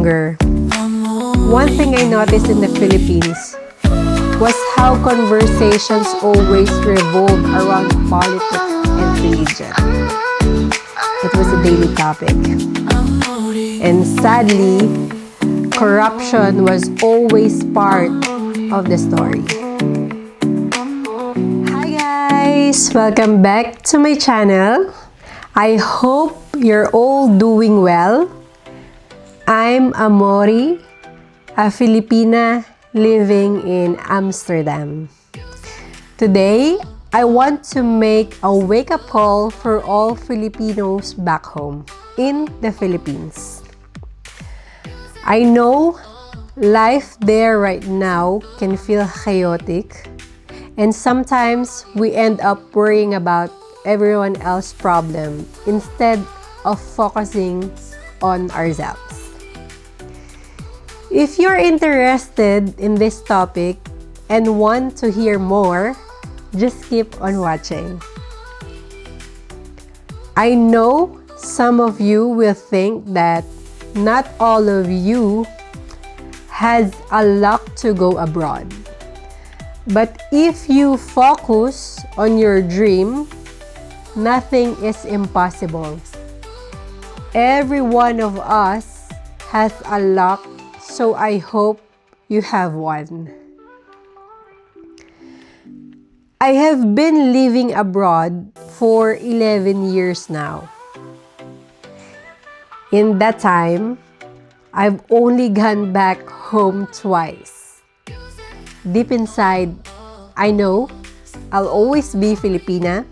younger, one thing I noticed in the Philippines was how conversations always revolved around politics and religion. It was a daily topic. And sadly, corruption was always part of the story. Hi guys! Welcome back to my channel. I hope you're all doing well. I'm Amori, a Filipina living in Amsterdam. Today, I want to make a wake-up call for all Filipinos back home in the Philippines. I know life there right now can feel chaotic, and sometimes we end up worrying about everyone else's problem instead of focusing on ourselves. If you're interested in this topic and want to hear more, just keep on watching. I know some of you will think that not all of you has a luck to go abroad. But if you focus on your dream, nothing is impossible. Every one of us has a luck, so I hope you have one. I have been living abroad for 11 years now. In that time, I've only gone back home twice. Deep inside, I know I'll always be Filipina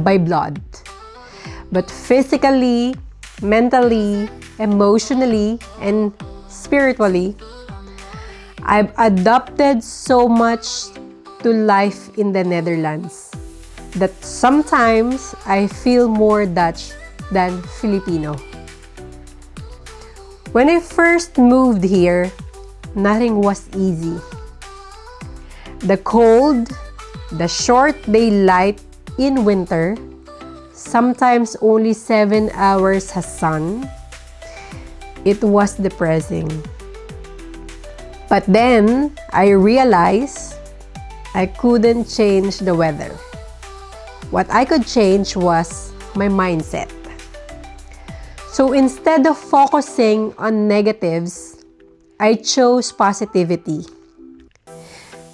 by blood. But physically, mentally, emotionally, and spiritually, I've adapted so much to life in the Netherlands that sometimes I feel more Dutch than Filipino. When I first moved here, nothing was easy. The cold, the short daylight in winter, sometimes only 7 hours has sun. It was depressing. But then I realized I couldn't change the weather. What I could change was my mindset. So instead of focusing on negatives, I chose positivity.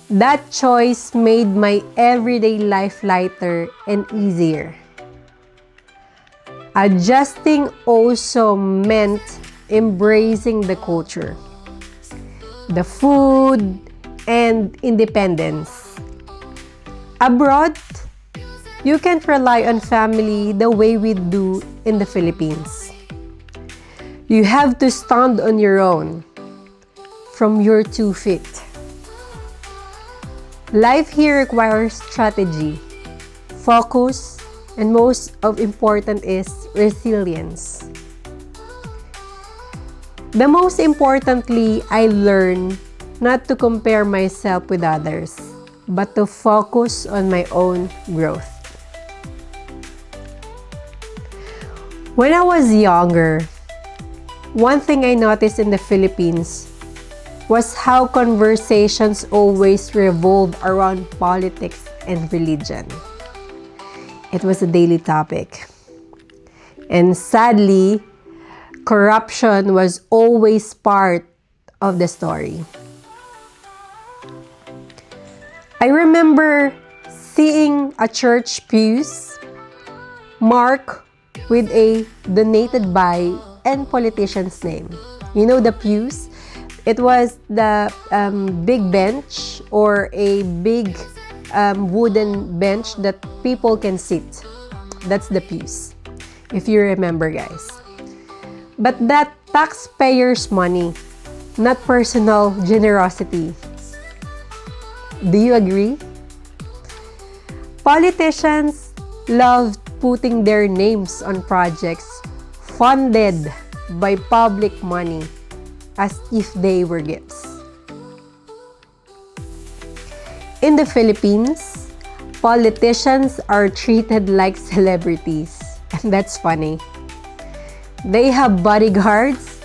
That choice made my everyday life lighter and easier. Adjusting also meant embracing the culture, the food, and independence. Abroad, you can't rely on family the way we do in the Philippines. You have to stand on your own, from your 2 feet. Life here requires strategy, focus, and most of important is resilience. The most importantly, I learned not to compare myself with others, but to focus on my own growth. When I was younger, one thing I noticed in the Philippines was how conversations always revolved around politics and religion. It was a daily topic. And sadly, corruption was always part of the story. I remember seeing a church pews marked with a donated by and politician's name. You know the pews? It was the big bench or a big wooden bench that people can sit. That's the pews, if you remember, guys. But that taxpayers' money, not personal generosity. Do you agree? Politicians loved putting their names on projects funded by public money as if they were gifts. In the Philippines, politicians are treated like celebrities, and that's funny. They have bodyguards,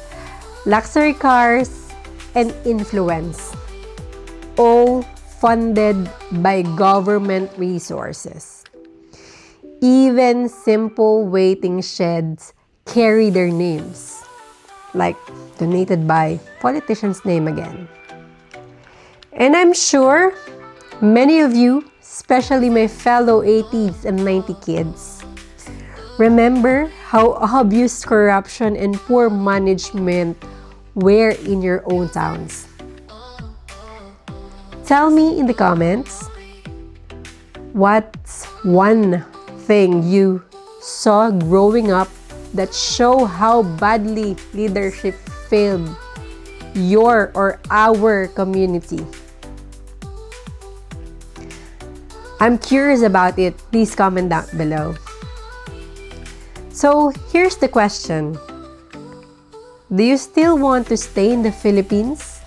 luxury cars, and influence, all funded by government resources. Even simple waiting sheds carry their names, like donated by politicians' name again. And I'm sure many of you, especially my fellow 80s and 90 kids, remember how obvious corruption and poor management were in your own towns. Tell me in the comments, what's one thing you saw growing up that show how badly leadership failed your or our community? I'm curious about it. Please comment down below. So here's the question. Do you still want to stay in the Philippines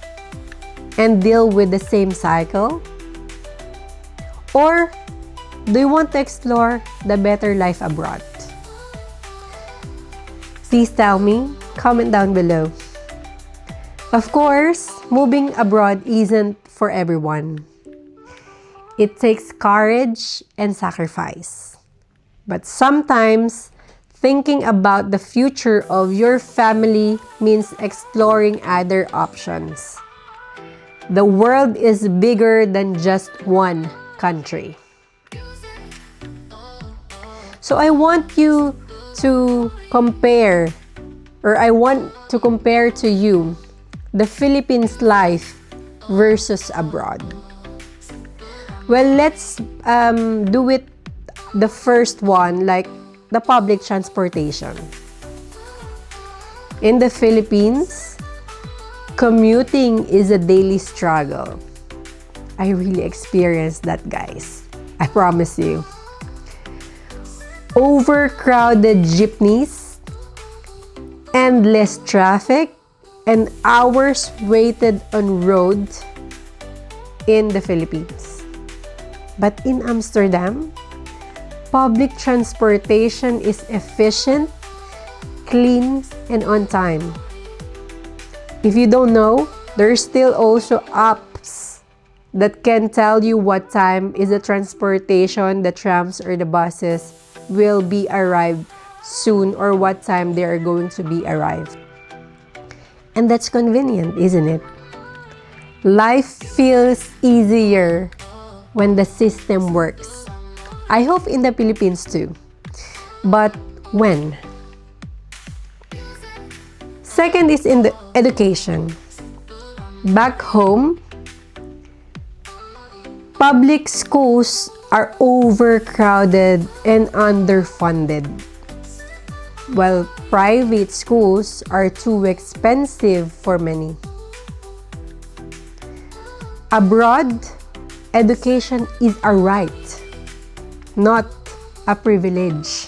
and deal with the same cycle? Or do you want to explore the better life abroad? Please tell me, comment down below. Of course, moving abroad isn't for everyone. It takes courage and sacrifice. But sometimes, thinking about the future of your family means exploring other options. The world is bigger than just one country. So I want you to compare, or I want to compare to you the Philippines life versus abroad. Well, let's do it the first one, like the public transportation. In the Philippines, commuting is a daily struggle. I really experienced that, guys. I promise you. Overcrowded jeepneys, endless traffic, and hours waited on road in the Philippines. But in Amsterdam, public transportation is efficient, clean, and on time. If you don't know, there's still also apps that can tell you what time is the transportation, the trams or the buses will be arrived soon, or what time they are going to be arrived. And that's convenient, isn't it? Life feels easier when the system works. I hope in the Philippines too. But when? Second is in the education. Back home, public schools are overcrowded and underfunded, while private schools are too expensive for many. Abroad, education is a right, not a privilege.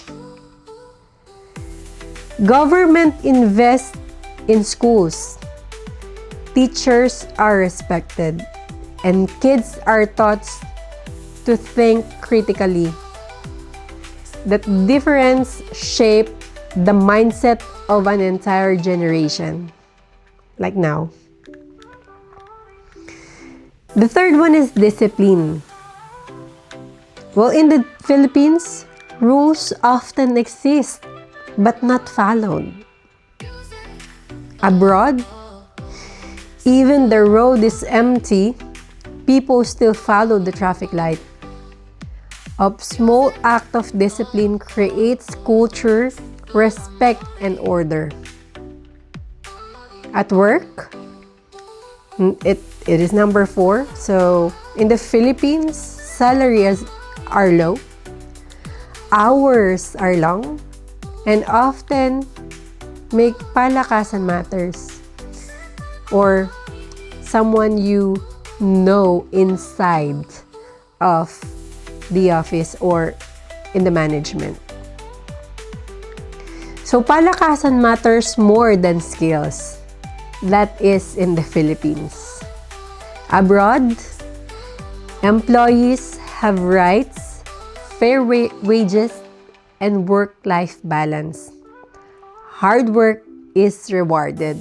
Government invests in schools. Teachers are respected, and kids are taught to think critically. That difference shapes the mindset of an entire generation, like now. The third one is discipline. Well, in the Philippines, rules often exist but not followed. Abroad, even the road is empty, people still follow the traffic light. A small act of discipline creates culture, respect, and order. At work, it is number 4. So, in the Philippines, salaries are low, hours are long, and often make palakasan matters, or someone you know inside of the office or in the management. So palakasan matters more than skills. That is in the Philippines. Abroad, employees have rights, fair wages, and work-life balance. Hard work is rewarded,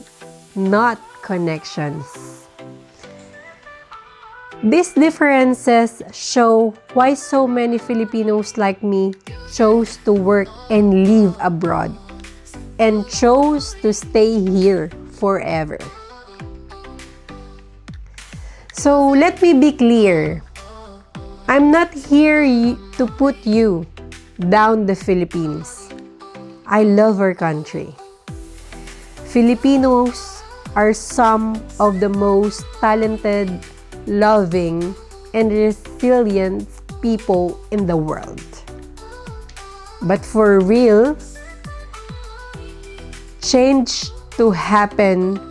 not connections. These differences show why so many Filipinos like me chose to work and live abroad and chose to stay here forever. So let me be clear. I'm not here to put you down the Philippines. I love our country. Filipinos are some of the most talented, loving, and resilient people in the world. But for real, change to happen,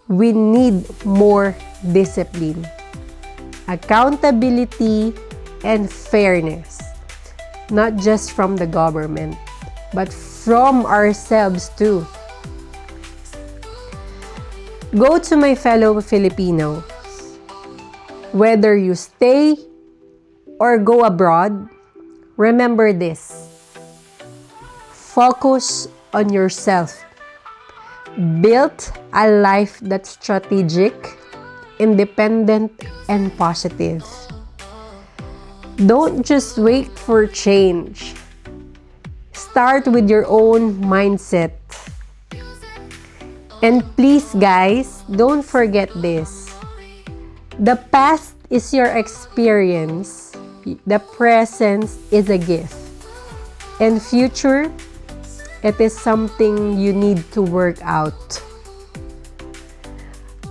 we need more discipline, accountability, and fairness. Not just from the government, but from ourselves too. Go to my fellow Filipinos. Whether you stay or go abroad, remember this. Focus on yourself. Build a life that's strategic, independent, and positive. Don't just wait for change. Start with your own mindset. And please guys, don't forget this. The past is your experience. The present is a gift. And future, it is something you need to work out.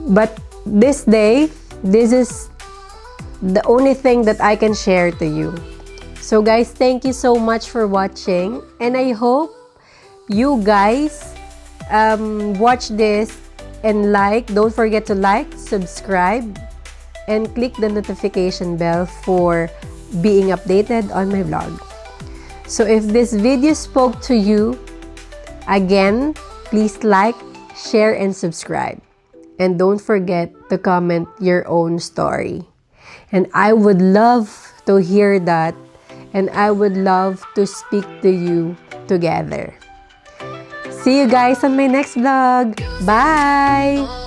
But this day, this is the only thing that I can share to you. So guys, thank you so much for watching. And I hope you guys watch this and like. Don't forget to like, subscribe, and click the notification bell for being updated on my vlog. So if this video spoke to you, again, please like, share, and subscribe. And don't forget to comment your own story. And I would love to hear that, and I would love to speak to you together. See you guys on my next vlog. Bye!